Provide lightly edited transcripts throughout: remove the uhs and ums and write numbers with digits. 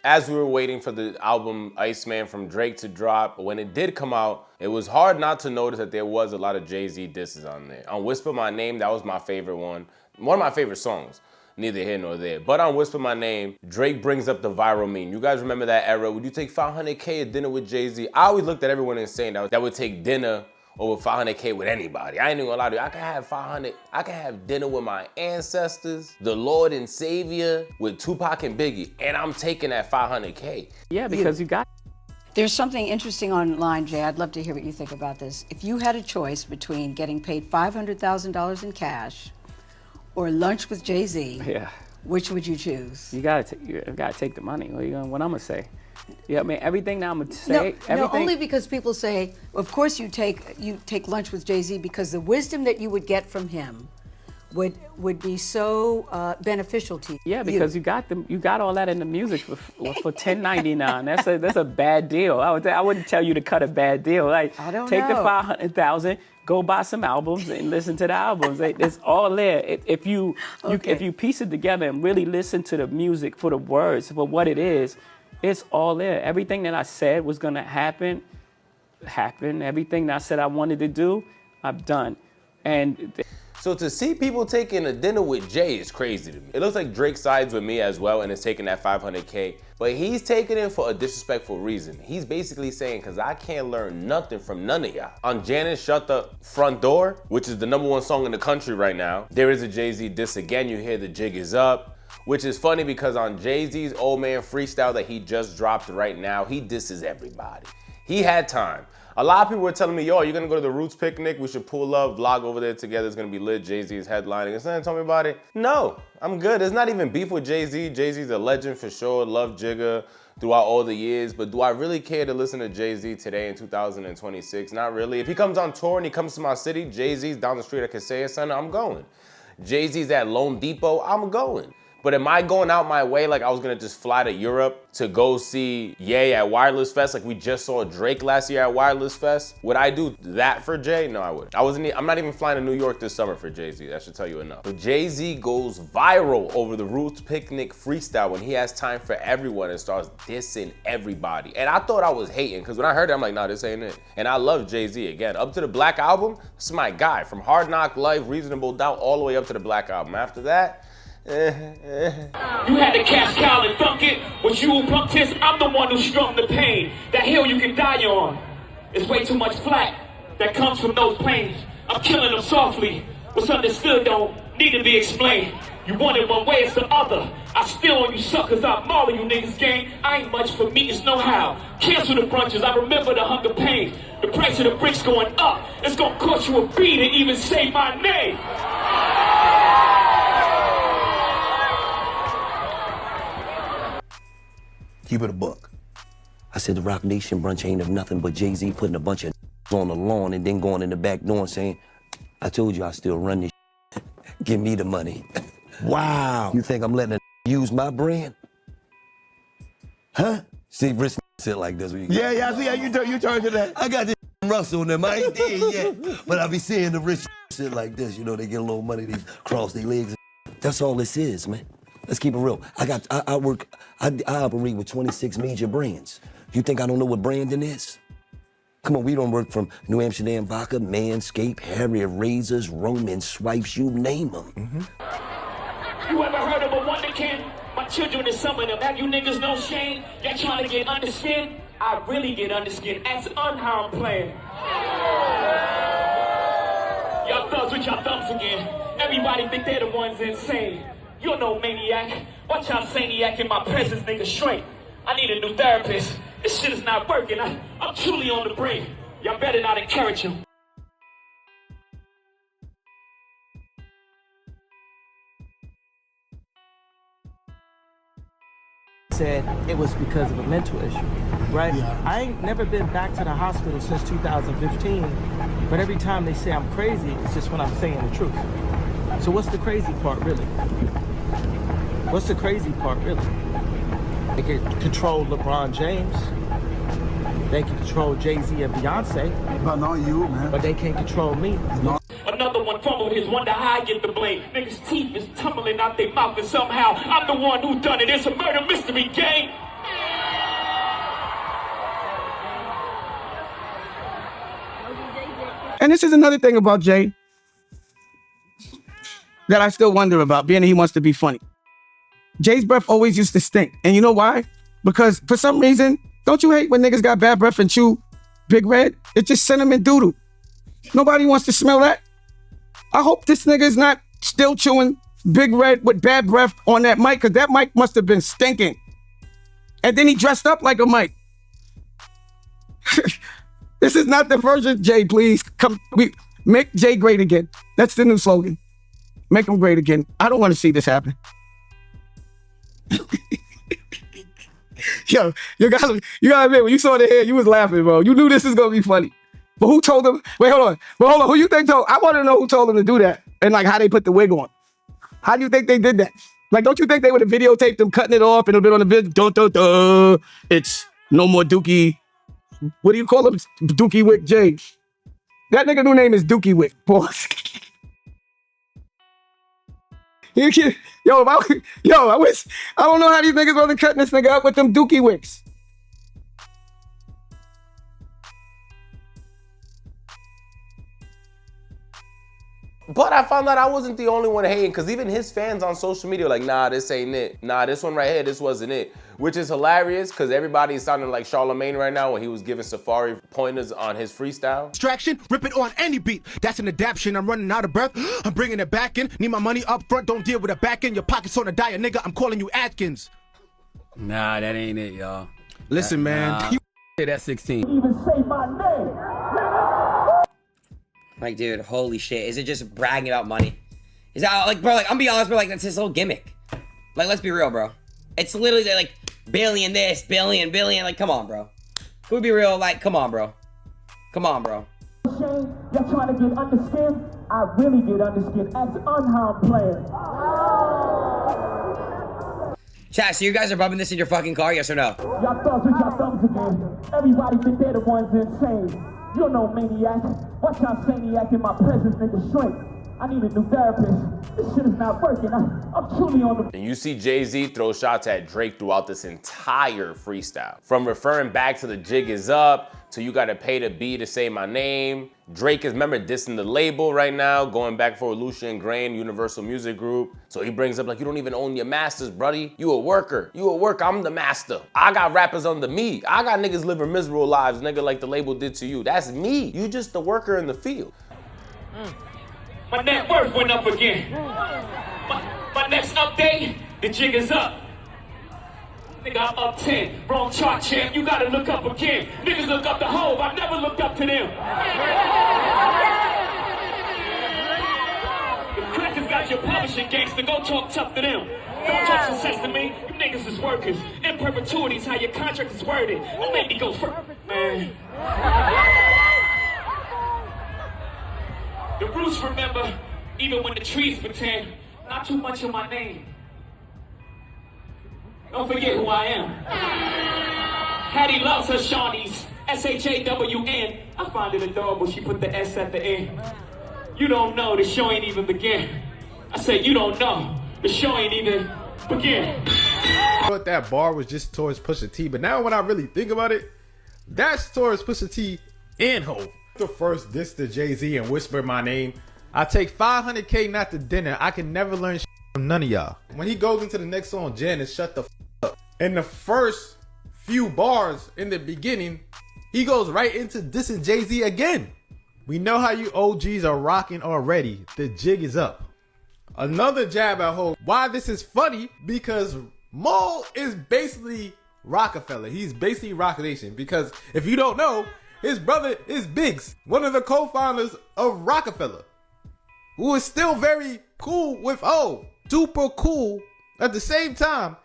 as we were waiting for the album Iceman from Drake to drop, when it did come out, it was hard not to notice that there was a lot of Jay-Z disses on there. On Whisper My Name, that was my favorite one of my favorite songs. Neither here nor there. But on Whisper My Name, Drake brings up the viral meme. You guys remember that era? Would you take $500K at dinner with Jay-Z? I always looked at everyone and saying that would take dinner over $500K with anybody. I ain't even gonna lie to you. I can have dinner with my ancestors, the Lord and Savior, with Tupac and Biggie, and I'm taking that $500K. Yeah, because you got. There's something interesting online, Jay. I'd love to hear what you think about this. If you had a choice between getting paid $500,000 in cash or lunch with Jay-Z, yeah, which would you choose? You gotta take the money. What I'm gonna say? Yeah, I mean everything that I'm gonna say. No, only because people say, of course you take lunch with Jay-Z because the wisdom that you would get from him would be so beneficial to you. Yeah, because you got all that in the music for $10.99. That's a bad deal. I wouldn't tell you to cut a bad deal. Like I don't take know. the $500,000, go buy some albums and listen to the albums. It's all there. If you piece it together and really listen to the music for the words, for what it is, it's all there. Everything that I said was gonna happen, happened. Everything that I said I wanted to do, I've done. So to see people taking a dinner with Jay is crazy to me. It looks like Drake sides with me as well and is taking that $500K, but he's taking it for a disrespectful reason. He's basically saying, cause I can't learn nothing from none of y'all. On Janet Shut the Front Door, which is the #1 song in the country right now, there is a Jay-Z diss again. You hear The Jig Is Up, which is funny because on Jay-Z's Old Man Freestyle that he just dropped right now, he disses everybody. He had time. A lot of people were telling me, yo, you're gonna go to the Roots picnic? We should pull up, vlog over there together. It's gonna be lit. Jay-Z is headlining. And someone told me about it. No, I'm good. There's not even beef with Jay-Z. Jay-Z's a legend for sure. Love Jigga throughout all the years. But do I really care to listen to Jay-Z today in 2026? Not really. If he comes on tour and he comes to my city, Jay-Z's down the street at Kaseya Center, I'm going. Jay-Z's at Lone Depot, I'm going. But am I going out my way like I was gonna just fly to Europe to go see Ye at Wireless Fest like we just saw Drake last year at Wireless Fest? Would I do that for Jay? No, I wouldn't. I'm not even flying to New York this summer for Jay-Z. That should tell you enough. But Jay-Z goes viral over the Roots Picnic freestyle when he has time for everyone and starts dissing everybody. And I thought I was hating because when I heard it, I'm like, nah, this ain't it. And I love Jay-Z again. Up to the Black Album, this is my guy. From Hard Knock Life, Reasonable Doubt, all the way up to the Black Album. After that, You had to cash cow and thunk it. Was you a punk test? I'm the one who strung the pain. That hill you can die on. It's way too much flack that comes from those planes. I'm killing them softly. What's understood don't need to be explained. You want it one way, it's the other. I steal on you suckers, I maul you niggas gang. I ain't much for me, it's no how. Cancel the brunches, I remember the hunger pain. The price of the bricks going up. It's gonna cost you a beat to even say my name. Keep it a buck. I said the Rock Nation brunch ain't of nothing but Jay-Z putting a bunch of on the lawn and then going in the back door and saying, I told you I still run this give me the money. Wow. You think I'm letting a use my brand? Huh? See, rich sit like this. Yeah, I see how you turn to that. I got this Russell in them. I ain't there yet. But I be seeing the rich sit like this. You know, they get a little money, they cross their legs. That's all this is, man. Let's keep it real. I operate with 26 major brands. You think I don't know what branding is? Come on, we don't work from New Amsterdam Vodka, Manscaped, Harrier Razors, Roman Swipes, you name them. Mm-hmm. You ever heard of a wonder kid? My children is some of them. Have you niggas no shame? Y'all trying to get under skin? I really get under skin. Ask how I'm playing. Y'all thugs with y'all thumbs again. Everybody think they're the ones insane. You're no maniac. Watch how Saniac in my presence, nigga, straight. I need a new therapist. This shit is not working. I'm truly on the brink. Y'all better not encourage him. Said it was because of a mental issue, right? Yeah. I ain't never been back to the hospital since 2015, but every time they say I'm crazy, it's just when I'm saying the truth. So what's the crazy part, really? What's the crazy part, really? They can control LeBron James. They can control Jay-Z and Beyonce. But not you, man. But they can't control me. Another one fumbled his, wonder how I get the blame. Niggas' teeth is tumbling out their mouth and somehow I'm the one who done it. It's a murder mystery game. And this is another thing about Jay that I still wonder about, being that he wants to be funny. Jay's breath always used to stink. And you know why? Because for some reason, don't you hate when niggas got bad breath and chew Big Red? It's just cinnamon doodle. Nobody wants to smell that. I hope this nigga is not still chewing Big Red with bad breath on that mic, because that mic must have been stinking. And then he dressed up like a mic. This is not the version. Jay, please come. Make Jay great again. That's the new slogan. Make him great again. I don't want to see this happen. Yo, you gotta admit, when you saw the hair, you was laughing, bro. You knew this was gonna be funny. But who told him? Wait, hold on. But hold on. Who you think told? I want to know who told him to do that, and like how they put the wig on. How do you think they did that? Like, don't you think they would have videotaped them cutting it off and it'll be on the video? It's no more Dookie. What do you call him? Dookie Wick J. That nigga new name is Dookie Wick. Pause. I don't know how these niggas wasn't cutting this nigga up with them Dookie Wicks. But I found out I wasn't the only one hating, because even his fans on social media were like, nah, this ain't it. Nah, this one right here, this wasn't it. Which is hilarious, because everybody's sounding like Charlemagne right now when he was giving Safari pointers on his freestyle. Distraction, rip it on any beat. That's an adaptation. I'm running out of breath. I'm bringing it back in. Need my money up front. Don't deal with it back in. Your pocket's on a diet, nigga. I'm calling you Atkins. Nah, that ain't it, y'all. Listen, man. Nah. That's 16. Even say my name. Like, dude, holy shit. Is it just bragging about money? Is that, like, bro, like, I'm be honest, bro, like, that's his whole gimmick. Like, let's be real, bro. It's literally, like, billion this, billion, like, come on, bro. Can we be real? Like, come on, bro. Come on, bro. Shane, y'all trying to get under skin? I really get under skin as an unharmed player. Chat, so you guys are bumping this in your fucking car, yes or no? Y'all thugs with y'all thumbs again. Everybody think they're the ones insane. You know, maniac. Watch y'all maniac in my presence, nigga, shrink. I need a new therapist. This shit is not working. I'm truly on the... And you see Jay-Z throw shots at Drake throughout this entire freestyle. From referring back to the jig is up, to you gotta pay the B to say my name. Drake is, remember, dissing the label right now, going back for Lucia and Grain, Universal Music Group. So he brings up like, you don't even own your masters, buddy. You a worker. You a worker, I'm the master. I got rappers under me. I got niggas living miserable lives, nigga, like the label did to you. That's me. You just the worker in the field. My net worth went up again. My next update, the jig is up. Nigga, I'm up 10. Wrong chart, champ. You gotta look up again. Niggas look up to Hove. I never looked up to them. The crackers got your publishing gangster. Go talk tough to them. Don't talk success to me. You niggas is workers. In perpetuity is how your contract is worded. Don't make me go first, man. The roots remember, even when the trees pretend, not too much of my name. Don't forget who I am. Hattie loves her Shawnees, S-H-A-W-N. I find it adorable she put the S at the end. You don't know, the show ain't even begin. I said you don't know, the show ain't even begin. I thought that bar was just towards Pusha T, but now when I really think about it, that's towards Pusha T and Hov. The first diss to Jay-Z and whisper my name. I take $500K not to dinner. I can never learn from none of y'all. When he goes into the next song, Janice, shut the up. In the first few bars in the beginning, he goes right into dissing Jay-Z again. We know how you OGs are rocking already. The jig is up. Another jab at Hov. Why this is funny? Because Maul is basically Rockefeller. He's basically Rock Nation. Because if you don't know, his brother is Biggs, one of the co-founders of Rockefeller, who is still very cool with super cool. At the same time,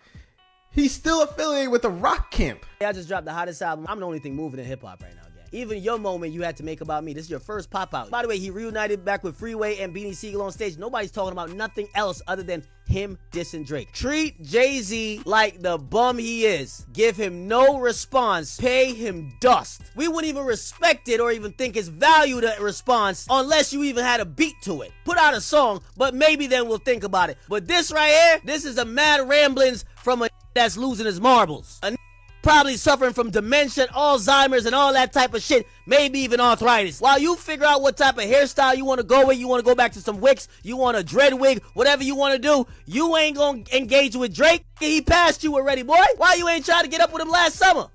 he's still affiliated with the rock camp. I just dropped the hottest album. I'm the only thing moving in hip-hop right now, gang. Even your moment you had to make about me. This is your first pop-out. By the way, he reunited back with Freeway and Beanie Siegel on stage. Nobody's talking about nothing else other than him dissing Drake. Treat Jay-Z like the bum he is. Give him no response. Pay him dust. We wouldn't even respect it or even think it's valued a response unless you even had a beat to it. Put out a song, but maybe then we'll think about it. But this right here, this is a mad ramblings from a that's losing his marbles. A probably suffering from dementia, Alzheimer's, and all that type of shit, maybe even arthritis. While you figure out what type of hairstyle you want to go with, you want to go back to some wicks, you want a dread wig, whatever you want to do, you ain't gonna engage with Drake. He passed you already, boy. Why you ain't trying to get up with him last summer?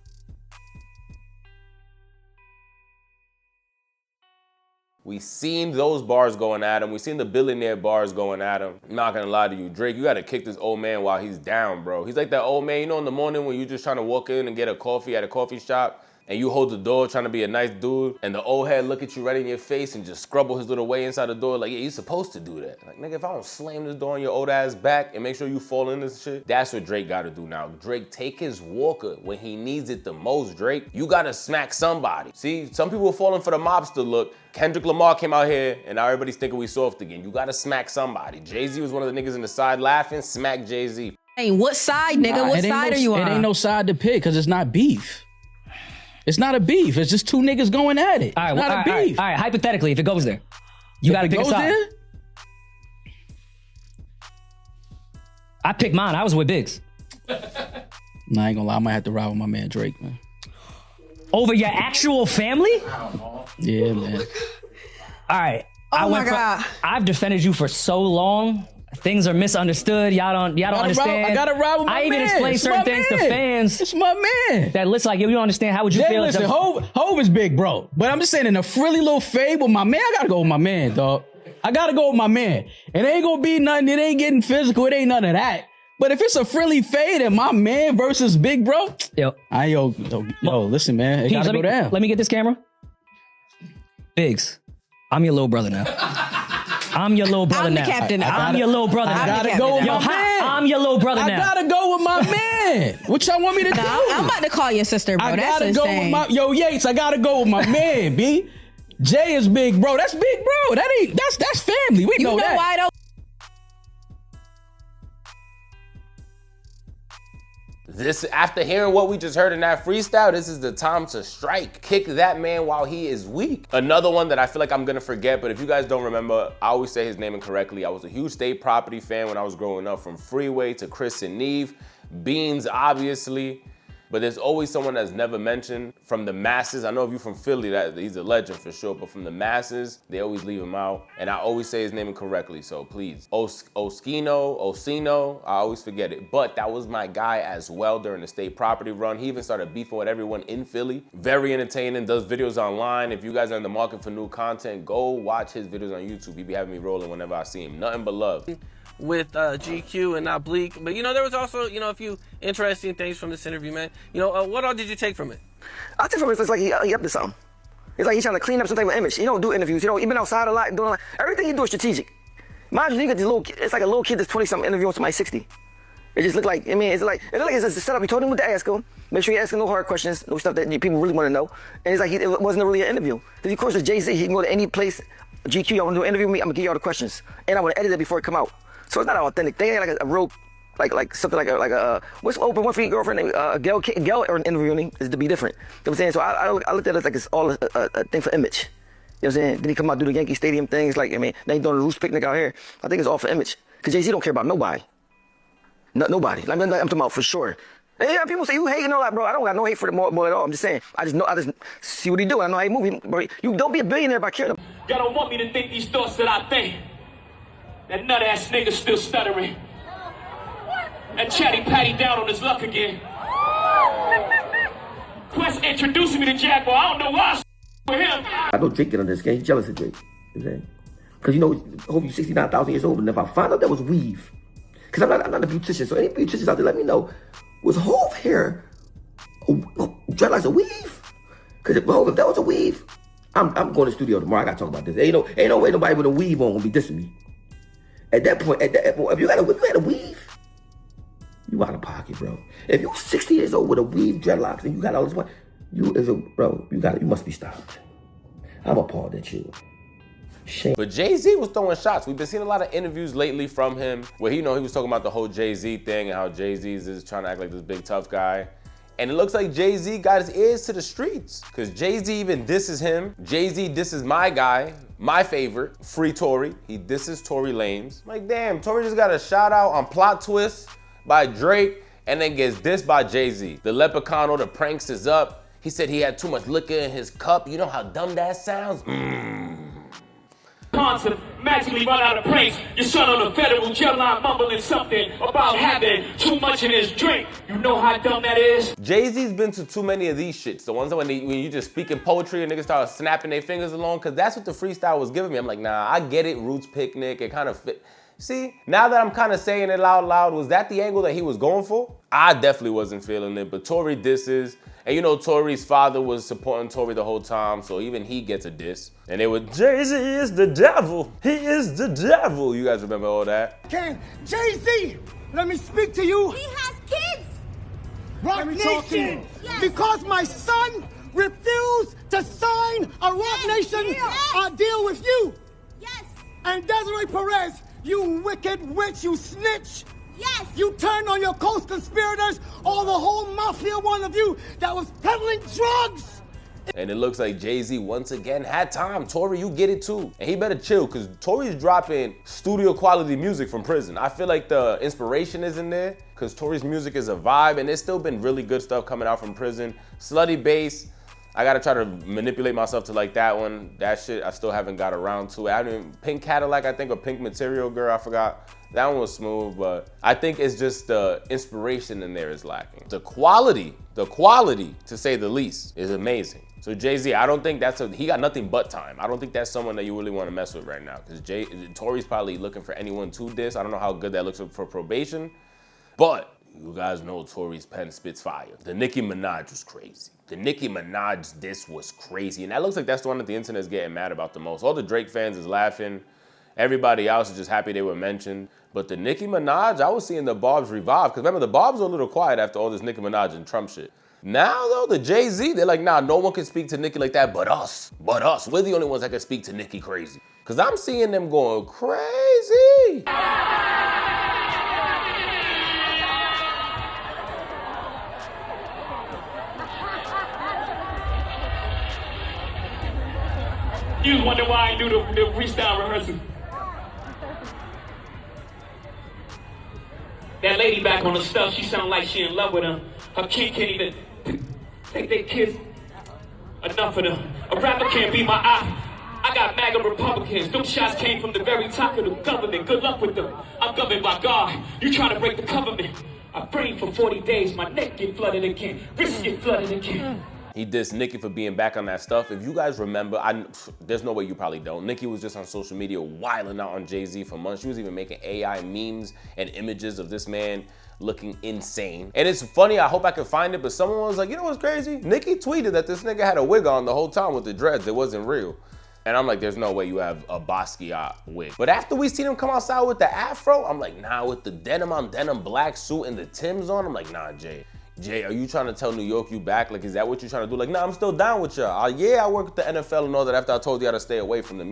We seen those bars going at him. We seen the billionaire bars going at him. I'm not gonna lie to you, Drake, you gotta kick this old man while he's down, bro. He's like that old man, you know, in the morning when you're just trying to walk in and get a coffee at a coffee shop, and you hold the door trying to be a nice dude, and the old head look at you right in your face and just scrubble his little way inside the door like, yeah, you're supposed to do that. Like, nigga, if I don't slam this door on your old ass back and make sure you fall in this shit, that's what Drake gotta do now. Drake, take his walker when he needs it the most, Drake. You gotta smack somebody. See, some people are falling for the mobster look. Kendrick Lamar came out here and now everybody's thinking we soft again. You gotta smack somebody. Jay-Z was one of the niggas in the side laughing, smack Jay-Z. Hey, what side, nigga? What side are you on? It ain't no side to pick because it's not beef. It's not a beef. It's just two niggas going at it. All right, it's not a beef. All right, hypothetically, if it goes there, you gotta pick a side. There? I picked mine. I was with Biggs. Nah, I ain't gonna lie. I might have to ride with my man Drake, man. Over your actual family? Yeah, man. All right. Oh my God. I've defended you for so long. Things are misunderstood. Y'all don't understand. I gotta ride with my man. I even explained certain things to fans. It's my man. That looks like you don't understand. How would you feel? Listen, Hov is big, bro. But I'm just saying, in a frilly little fade with my man, I gotta go with my man, dog. I gotta go with my man. It ain't gonna be nothing. It ain't getting physical. It ain't none of that. But if it's a frilly fade and my man versus big bro, yo, listen, man, it gotta go down. Let me get this camera. Biggs, I'm your little brother now. I'm your little brother now. I'm the captain. I'm your little brother now. I gotta go with my man. I'm your little brother now. I gotta go with my man. What y'all want me to do? I'm about to call your sister, bro. That's insane. Go with my Yates. I gotta go with my man, B. Jay is big, bro. That's big, bro. That's family. We know that. Why though? This, after hearing what we just heard in that freestyle, this is the time to strike. Kick that man while he is weak. Another one that I feel like I'm gonna forget, but if you guys don't remember, I always say his name incorrectly. I was a huge State Property fan when I was growing up, from Freeway to Chris and Neve, Beans, obviously. But there's always someone that's never mentioned from the masses. I know if you're from Philly, that he's a legend for sure, but from the masses, they always leave him out. And I always say his name incorrectly, so please. Oschino, I always forget it. But that was my guy as well during the State Property run. He even started beefing with everyone in Philly. Very entertaining, does videos online. If you guys are in the market for new content, go watch his videos on YouTube. He be having me rolling whenever I see him. Nothing but love. With GQ and not Bleak. But, there was also, a few interesting things from this interview, man. What all did you take from it? I take from it, it's like he up to something. It's like he's trying to clean up some type of image. He don't do interviews. He been outside a lot, doing a lot. Everything he do is strategic. Mind you, get this little, it's like a little kid that's 20-something interviewing somebody 60. It just looked like, it's like it's a setup. He told him what to ask him. Make sure you ask him no hard questions, no stuff that people really want to know. And it's like, it wasn't really an interview. Then of course with Jay-Z, he can go to any place. GQ, y'all want to do an interview with me? I'm gonna give you all the questions. And I want to edit it before it come out. So it's not authentic. They ain't like a real, like something like a what's open one for your girlfriend named Gail or an interviewing is to be different. You know what I'm saying? So I looked at it like it's all a thing for image. You know what I'm saying? Then he come out do the Yankee Stadium things like, they ain't doing a loose picnic out here. I think it's all for image. Cause Jay-Z don't care about nobody. Nobody. I'm talking about for sure. And yeah, people say you hating all that, bro. I don't got no hate for the boy at all. I'm just saying, I just see what he do. I know how he move. Bro, you don't be a billionaire by caring. Y'all don't want me to think these thoughts that I think. That nut ass nigga still stuttering. That chatty patty down on his luck again. Quest introducing me to Jaguar. I don't know why with him. I know Drake get on this game. He's jealous of Drake. You know what I'm saying? Because I hope you're 69,000 years old. And if I find out that was weave, because I'm not a beautician, so any beauticians out there, let me know. Was Hov hair dreadlocks a weave? Because if that was a weave, I'm going to the studio tomorrow. I got to talk about this. Ain't no way nobody with a weave on will be dissing me. At that point, if you had a weave, you out of pocket, bro. If you 60 years old with a weave, dreadlocks, and you got all this money, you must be stopped. I'm appalled at you. Shame. But Jay-Z was throwing shots. We've been seeing a lot of interviews lately from him where he was talking about the whole Jay-Z thing and how Jay-Z is trying to act like this big tough guy. And it looks like Jay-Z got his ears to the streets, because Jay-Z even disses him. Jay-Z disses my guy, my favorite, Free Tory. He disses Tory Lanez. Like, damn, Tory just got a shout out on Plot Twist by Drake, and then gets dissed by Jay-Z. The leprechaun or the pranks is up. He said he had too much liquor in his cup. You know how dumb that sounds? Concept magically run out of pranks. Your son on the federal jail line mumbling something about having too much in his drink. You know how dumb that is? Jay-Z's been to too many of these shits. The ones that when you just speaking poetry and niggas start snapping their fingers along, cause that's what the freestyle was giving me. I'm like, nah, I get it, Roots Picnic, it kind of fit. See, now that I'm kind of saying it out loud, was that the angle that he was going for? I definitely wasn't feeling it, but Tory disses. And you know Tory's father was supporting Tory the whole time, so even he gets a diss. And they were, Jay-Z is the devil. He is the devil. You guys remember all that? Can Jay-Z, let me speak to you. He has kids. Rock Nation. Yes. Because my son refused to sign a Rock Nation deal with you. Yes. And Desiree Perez, you wicked witch, you snitch. Yes. You turned on your co-conspirators, all the whole mafia, one of you that was peddling drugs. And it looks like Jay-Z once again had time. Tory, you get it too. And he better chill, because Tory's dropping studio quality music from prison. I feel like the inspiration isn't there, because Tory's music is a vibe, and there's still been really good stuff coming out from prison. Slutty Bass, I gotta try to manipulate myself to like that one. That shit, I still haven't got around to it. Pink Cadillac, I think, or Pink Material Girl, I forgot. That one was smooth, but I think it's just the inspiration in there is lacking. The quality, to say the least, is amazing. So Jay-Z, I don't think he got nothing but time. I don't think that's someone that you really want to mess with right now, because Tory's probably looking for anyone to diss. I don't know how good that looks for probation, but you guys know Tory's pen spits fire. The Nicki Minaj was crazy. The Nicki Minaj diss was crazy, and that looks like that's the one that the internet's getting mad about the most. All the Drake fans is laughing. Everybody else is just happy they were mentioned. But the Nicki Minaj, I was seeing the Bobs revive. Because remember, the Bobs were a little quiet after all this Nicki Minaj and Trump shit. Now, though, the Jay-Z, they're like, nah, no one can speak to Nicki like that but us. But us. We're the only ones that can speak to Nicki crazy. Because I'm seeing them going crazy. You wonder why I do the freestyle rehearsal. That lady back on the stuff, she sound like she in love with him. Her kid can't even take their kids. Enough of them. A rapper can't be my eye. I got MAGA Republicans. Them shots came from the very top of the government. Good luck with them. I'm governed by God. You trying to break the government. I prayed for 40 days. My neck get flooded again. Wrist get flooded again. He dissed Nicki for being back on that stuff. If you guys remember, there's no way you probably don't. Nicki was just on social media wilding out on Jay-Z for months. She was even making AI memes and images of this man looking insane. And it's funny, I hope I can find it, but someone was like, you know what's crazy? Nicki tweeted that this nigga had a wig on the whole time with the dreads. It wasn't real. And I'm like, there's no way you have a Basquiat wig. But after we seen him come outside with the afro, I'm like, nah, with the denim on denim black suit and the Timbs on, I'm like, nah, Jay, are you trying to tell New York you back? Like, is that what you're trying to do? Like, nah, I'm still down with y'all. Yeah, I work with the NFL and all that after I told you how to stay away from them.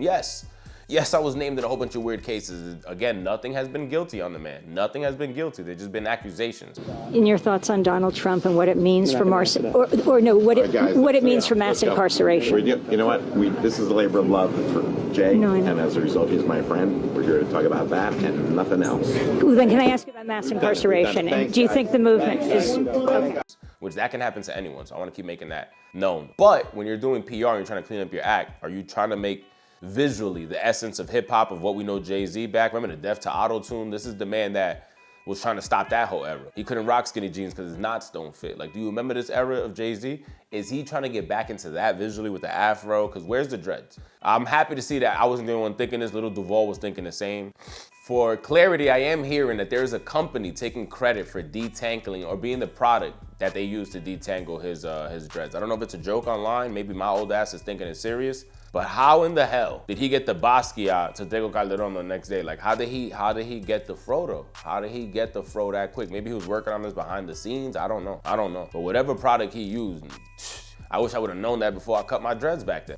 Yes, I was named in a whole bunch of weird cases. Again, nothing has been guilty on the man. Nothing has been guilty. They've just been accusations. In your thoughts on Donald Trump and what it means for mass incarceration? You know what? This is a labor of love for Jay, and as a result, he's my friend. We're here to talk about that and nothing else. Well, then can I ask you about mass incarceration? And do you think the movement is okay? Which that can happen to anyone, so I want to keep making that known. But when you're doing PR and you're trying to clean up your act, are you trying to make visually the essence of hip hop of what we know Jay-Z back? Remember the Death to Auto-Tune? This is the man that was trying to stop that whole era. He couldn't rock skinny jeans because his knots don't fit. Like, do you remember this era of Jay-Z? Is he trying to get back into that visually with the afro? Because where's the dreads? I'm happy to see that I wasn't the only one thinking this. Little Duval was thinking the same. For clarity, I am hearing that there's a company taking credit for detangling or being the product that they used to detangle his dreads. I don't know if it's a joke online. Maybe my old ass is thinking it's serious. But how in the hell did he get the Basquiat to Diego Calderon the next day? Like, how did he get the fro though? How did he get the fro that quick? Maybe he was working on this behind the scenes. I don't know. But whatever product he used, I wish I would have known that before I cut my dreads back then.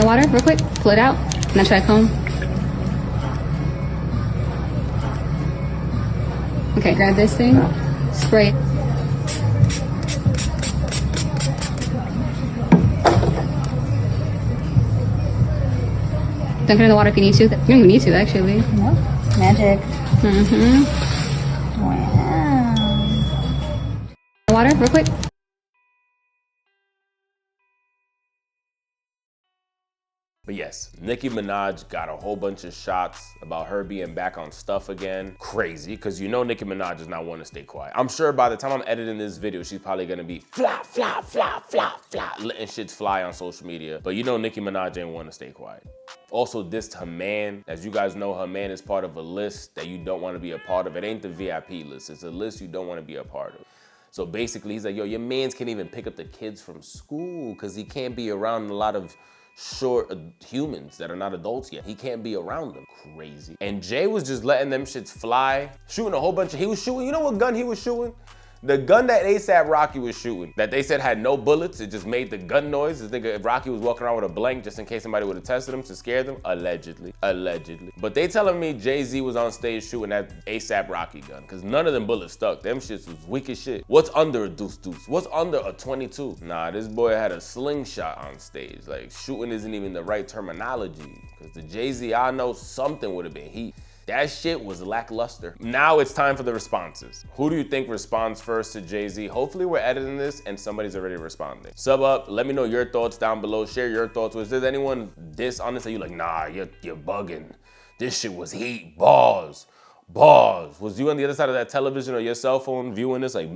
Water, real quick. Pull it out. And then try to comb. Okay, grab this thing. Spray it. Dunk it in the water if you need to. You don't even need to, actually. Nope. Magic. Mm-hmm. Wow. Water, real quick. But yes, Nicki Minaj got a whole bunch of shots about her being back on stuff again. Crazy, because you know Nicki Minaj does not want to stay quiet. I'm sure by the time I'm editing this video, she's probably gonna be flop, flop, flop, flop, flop, letting shits fly on social media. But you know Nicki Minaj ain't want to stay quiet. Also dissed her man. As you guys know, her man is part of a list that you don't want to be a part of. It ain't the VIP list, it's a list you don't want to be a part of. So basically he's like, yo, your mans can't even pick up the kids from school because he can't be around a lot of short humans that are not adults yet. He can't be around them. Crazy. And Jay was just letting them shits fly, shooting a whole bunch of, he was shooting, you know what gun he was shooting? The gun that A$AP Rocky was shooting, that they said had no bullets, it just made the gun noise. This nigga, Rocky was walking around with a blank just in case somebody would have tested him to scare them, allegedly. But they telling me Jay-Z was on stage shooting that A$AP Rocky gun, because none of them bullets stuck. Them shits was weak as shit. What's under a deuce? What's under a 22? Nah, this boy had a slingshot on stage. Like, shooting isn't even the right terminology, because the Jay-Z I know, something would have been heat. That shit was lackluster. Now it's time for the responses. Who do you think responds first to Jay-Z? Hopefully we're editing this and somebody's already responding. Sub up, let me know your thoughts down below. Share your thoughts. Was there anyone diss on this? Are you like, nah, you're bugging. This shit was heat, balls. Was you on the other side of that television or your cell phone viewing this like,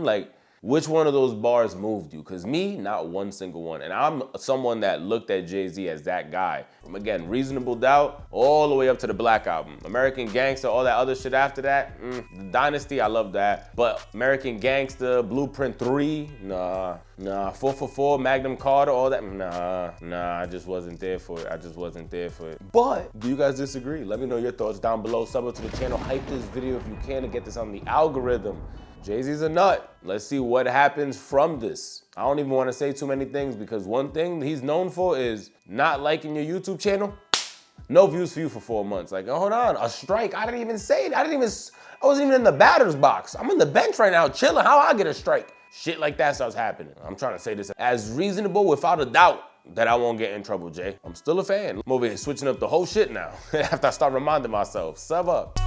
like, which one of those bars moved you? Because me, not one single one. And I'm someone that looked at Jay-Z as that guy. From, again, Reasonable Doubt, all the way up to the Black Album. American Gangster, all that other shit after that, the Dynasty, I love that. But American Gangster, Blueprint 3, nah. 444, Magnum Carter, all that, nah, I just wasn't there for it. But, do you guys disagree? Let me know your thoughts down below. Sub up to the channel, hype this video if you can to get this on the algorithm. Jay-Z's a nut. Let's see what happens from this. I don't even want to say too many things because one thing he's known for is not liking your YouTube channel. No views for you for 4 months. Like, hold on, a strike. I didn't even say it. I wasn't even in the batter's box. I'm on the bench right now chilling. How I get a strike? Shit like that starts happening. I'm trying to say this as reasonable without a doubt that I won't get in trouble, Jay. I'm still a fan. I'm over here switching up the whole shit now after I start reminding myself. Sub up.